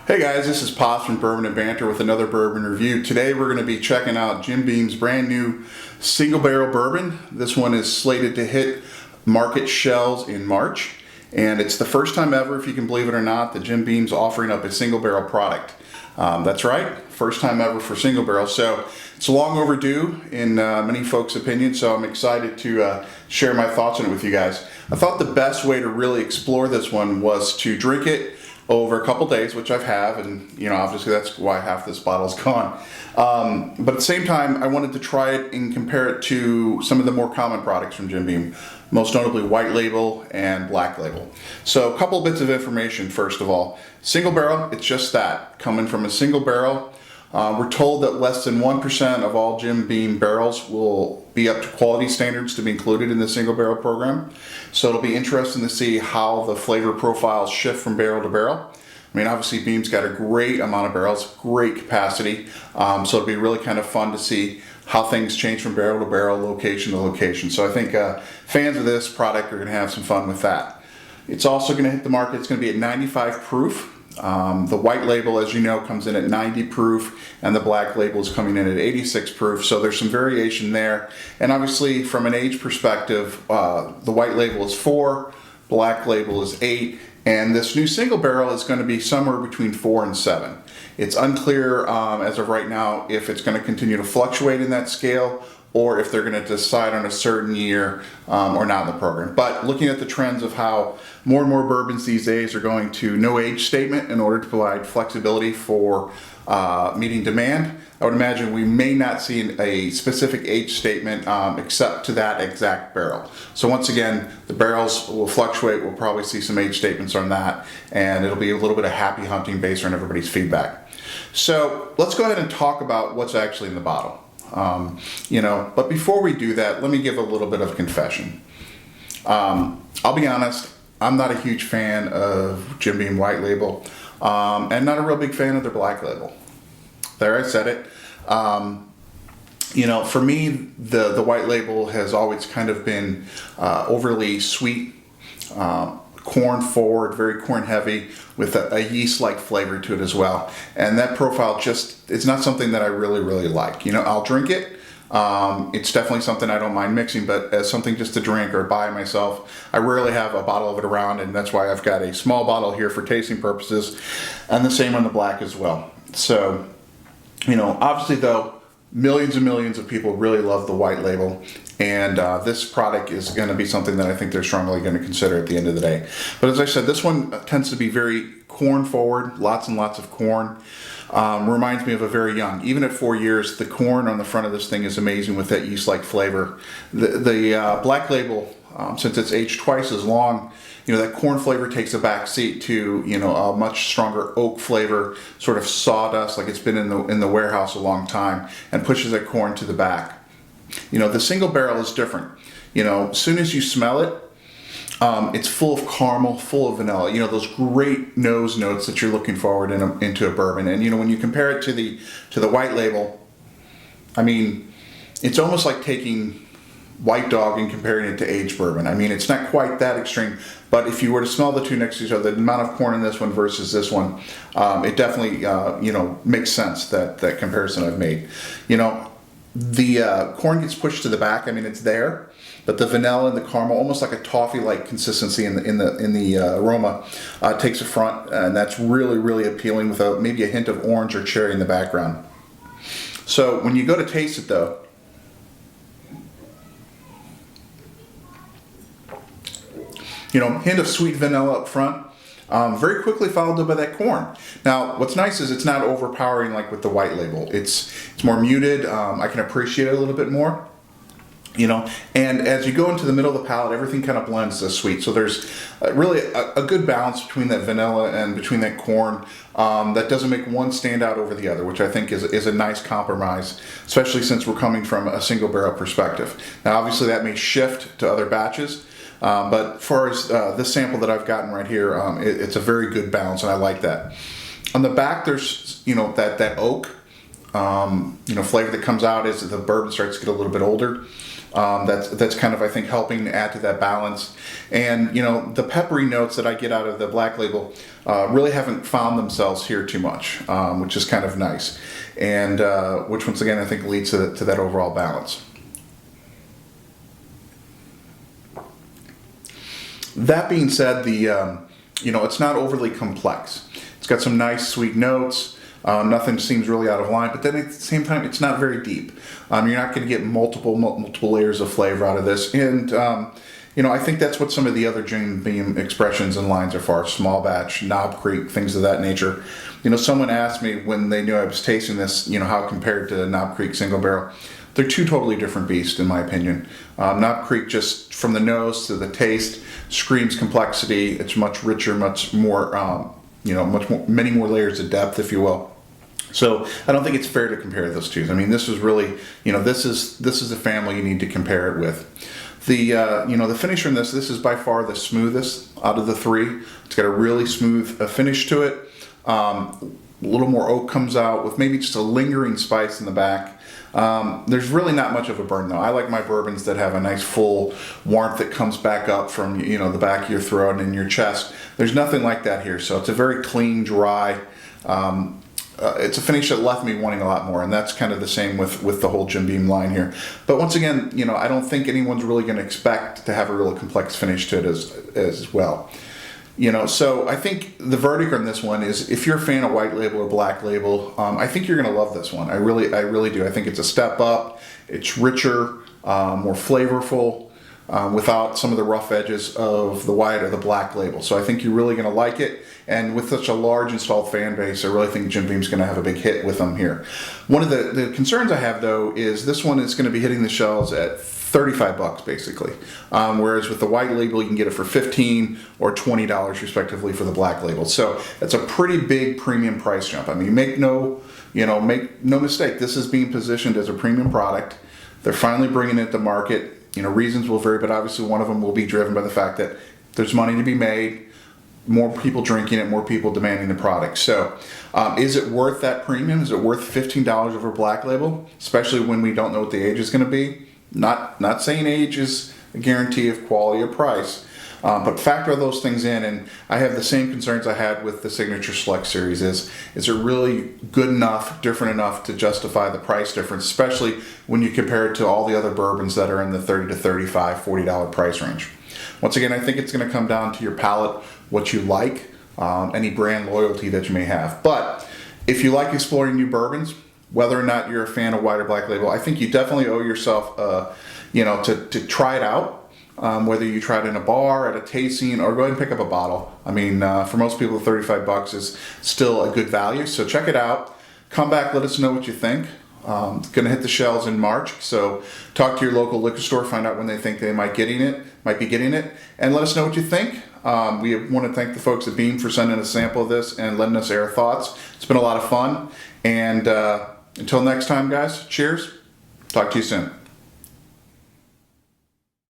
Hey guys, this is Pops from Bourbon Banter with another bourbon review. Today we're going to be checking out Jim Beam's brand new single barrel bourbon. This one is slated to hit market shelves in March, and it's the first time ever, if you can believe it or not, that Jim Beam's offering up a single barrel product. That's right, first time ever for single barrel. So it's long overdue in many folks' opinions, so I'm excited to share my thoughts on it with you guys. I thought the best way to really explore this one was to drink it over a couple days, which I've and obviously that's why half this bottle's gone. But at the same time, I wanted to try it and compare it to some of the more common products from Jim Beam, most notably white label and black label. So a couple bits of information. First of all, single barrel, it's just that, coming from a single barrel. We're told that less than 1% of all Jim Beam barrels will be up to quality standards to be included in the single barrel program. So it'll be interesting to see how the flavor profiles shift from barrel to barrel. I mean, obviously Beam's got a great amount of barrels, great capacity. So it'll be really kind of fun to see how things change from barrel to barrel, location to location. So I think fans of this product are going to have some fun with that. It's also going to hit the market. It's going to be at 95 proof. The white label, as you know, comes in at 90 proof, and the black label is coming in at 86 proof, so there's some variation there. And obviously from an age perspective, the white label is 4, black label is 8, and this new single barrel is going to be somewhere between 4 and 7. It's unclear as of right now if it's going to continue to fluctuate in that scale, or if they're going to decide on a certain year or not in the program. But looking at the trends of how more and more bourbons these days are going to no age statement in order to provide flexibility for meeting demand, I would imagine we may not see a specific age statement except to that exact barrel. So once again, the barrels will fluctuate. We'll probably see some age statements on that, and it'll be a little bit of happy hunting based on everybody's feedback. So let's go ahead and talk about what's actually in the bottle. But before we do that, let me give a little bit of confession. I'll be honest, I'm not a huge fan of Jim Beam white label, and not a real big fan of their black label. There, I said it. For me, the white label has always kind of been overly sweet, corn forward, very corn heavy, with a yeast-like flavor to it as well. And that profile it's not something that I really like. I'll drink it. It's definitely something I don't mind mixing, but as something just to drink or buy myself, I rarely have a bottle of it around, and that's why I've got a small bottle here for tasting purposes, and the same on the black as well. So, obviously though, millions and millions of people really love the white label, and this product is going to be something that I think they're strongly going to consider at the end of the day. But as I said, this one tends to be very corn forward, lots and lots of corn. Reminds me of a very young, even at 4 years, the corn on the front of this thing is amazing with that yeast-like flavor. The black label, since it's aged twice as long, that corn flavor takes a back seat to, a much stronger oak flavor, sort of sawdust, like it's been in the warehouse a long time, and pushes that corn to the back. The single barrel is different. As soon as you smell it, it's full of caramel, full of vanilla. Those great nose notes that you're looking forward into a bourbon. And when you compare it to the white label, I mean, it's almost like taking White Dog and comparing it to aged bourbon. I mean, it's not quite that extreme, but if you were to smell the two next to each other, the amount of corn in this one versus this one, it definitely makes sense, that comparison I've made. The corn gets pushed to the back. I mean, it's there, but the vanilla and the caramel, almost like a toffee-like consistency in the aroma, takes a front, and that's really appealing, with maybe a hint of orange or cherry in the background. So when you go to taste it, though, hint of sweet vanilla up front, very quickly followed up by that corn. Now, what's nice is it's not overpowering like with the white label. It's more muted. I can appreciate it a little bit more. And as you go into the middle of the palate, everything kind of blends to sweet. So there's really a good balance between that vanilla and between that corn that doesn't make one stand out over the other, which I think is a nice compromise, especially since we're coming from a single barrel perspective. Now, obviously that may shift to other batches, but as far as this sample that I've gotten right here, it's a very good balance, and I like that. On the back, there's that oak flavor that comes out as the bourbon starts to get a little bit older. That's kind of, I think, helping add to that balance. And, you know, the peppery notes that I get out of the Black Label really haven't found themselves here too much, which is kind of nice. And which, once again, I think leads to that overall balance. That being said, you know, it's not overly complex. It's got some nice sweet notes. Nothing seems really out of line, but then at the same time, it's not very deep. You're not going to get multiple layers of flavor out of this. And, you know, I think that's what some of the other Jim Beam expressions and lines are for. Small batch, Knob Creek, things of that nature. You know, someone asked me when they knew I was tasting this, you know, how compared to Knob Creek Single Barrel. They're two totally different beasts, in my opinion. Knob Creek, just from the nose to the taste, screams complexity. It's much richer, much more, you know, many more layers of depth, if you will. So I don't think it's fair to compare those two. I mean, this is really, you know, this is a family you need to compare it with. The you know, the finisher in this is by far the smoothest out of the three. It's got a really smooth finish to it. A little more oak comes out with maybe just a lingering spice in the back. There's really not much of a burn though. I like my bourbons that have a nice full warmth that comes back up from, you know, the back of your throat and your chest. There's nothing like that here. So it's a very clean, dry. It's a finish that left me wanting a lot more, and that's kind of the same with the whole Jim Beam line here. But once again, you know, I don't think anyone's really going to expect to have a really complex finish to it as well. You know, so I think the verdict on this one is, if you're a fan of white label or black label, I think you're going to love this one. I really do. I think it's a step up. It's richer, more flavorful, without some of the rough edges of the white or the black label. So I think you're really going to like it. And with such a large installed fan base, I really think Jim Beam's going to have a big hit with them here. One of the concerns I have, though, is this one is going to be hitting the shelves at $35 basically, whereas with the white label you can get it for $15 or $20 respectively for the black label. So it's a pretty big premium price jump. I mean, make no mistake, this is being positioned as a premium product. They're finally bringing it to market. You know, reasons will vary, but obviously one of them will be driven by the fact that there's money to be made, more people drinking it, more people demanding the product. So is it worth that premium? Is it worth $15 over black label, especially when we don't know what the age is going to be? Not saying age is a guarantee of quality or price, but factor those things in. And I have the same concerns I had with the Signature Select series. Is it really good enough, different enough to justify the price difference, especially when you compare it to all the other bourbons that are in the $30 to $35, $40 price range? Once again, I think it's going to come down to your palate, what you like, any brand loyalty that you may have. But if you like exploring new bourbons, whether or not you're a fan of white or black label, I think you definitely owe yourself, to try it out. Whether you try it in a bar, at a tasting, or go ahead and pick up a bottle. I mean, for most people, $35 is still a good value. So check it out. Come back, let us know what you think. It's going to hit the shelves in March. So talk to your local liquor store, find out when they think they might be getting it, and let us know what you think. We want to thank the folks at Beam for sending a sample of this and letting us air our thoughts. It's been a lot of fun. And until next time, guys, cheers. Talk to you soon.